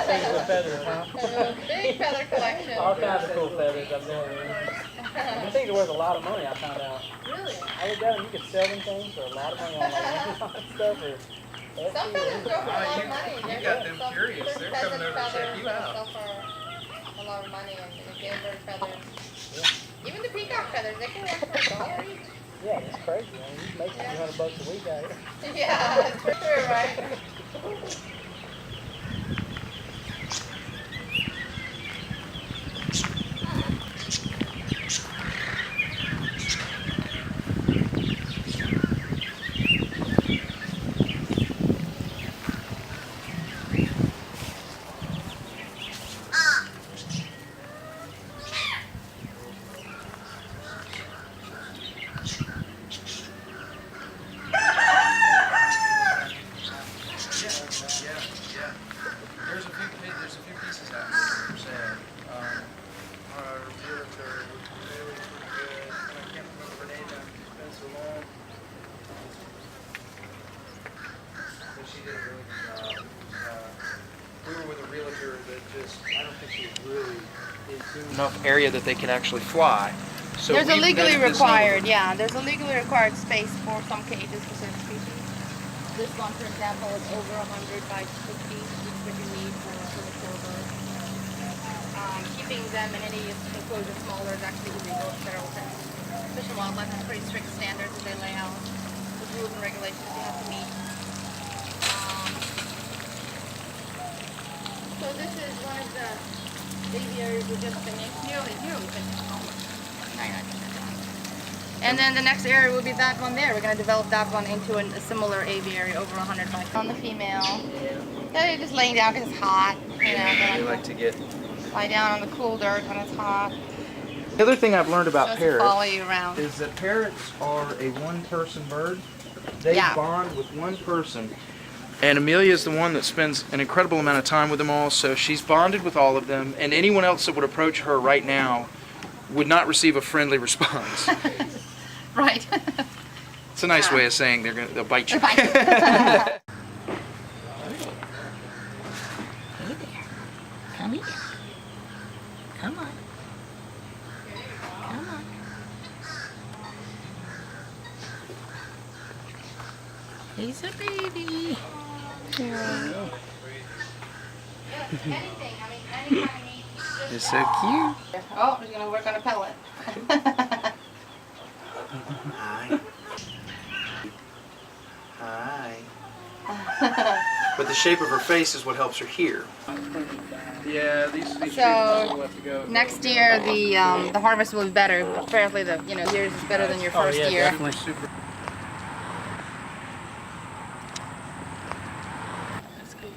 Things with feathers, huh? Big feather collection. All kinds of cool feathers up there. These things are worth a lot of money, I found out. Really? I looked down and you could sell them things for a lot of money on like Amazon and stuff. Or Some feathers go for a lot of money. You got them curious. They're coming over to check you out. Sell for a lot of money, and the gamebird feathers. Yeah. Even the peacock feathers, they can work for $1 each. Yeah, it's crazy. I mean, you can make $200 a week out here. Yeah, that's for sure, right? There's a few pieces out there for sale. Our realtor was really pretty good. I can't remember her name now because it's been so long. But she did a really good job. We were with a realtor that just, I don't think she was really enough area that they could actually fly. So There's a we legally vetted this required, over. yeah. There's a legally required space for some cages for certain species. This one, for example, is over 100 by 50, which is what you need for the shore bird. Keeping them in any enclosure smaller is actually illegal in federal sense. Fish and Wildlife has pretty strict standards that they lay out with rules and regulations you have to meet. So this is one of the aviaries we just finished, nearly finished almost. 99% done. And then the next area will be that one there. We're going to develop that one into a similar aviary over 100 by on the female. Yeah, you're just laying down because it's hot. They like to get. Lie down on the cool dirt when it's hot. The other thing I've learned about Just parrots follow you around. is that parrots are a one-person bird. They bond with one person. And Amelia is the one that spends an incredible amount of time with them all, so she's bonded with all of them, and anyone else that would approach her right now would not receive a friendly response. Right. It's a nice way of saying they'll bite you. Hey there. Come here. Come on. Come on. He's a baby. Yeah. It's so cute. Oh, he's gonna work on a pellet. Hi. Hi. But the shape of her face is what helps her hear. Yeah, these So, trees will have to go. Next year the harvest will be better. Apparently the years is better than your first yeah, year. definitely. Super. That's cool.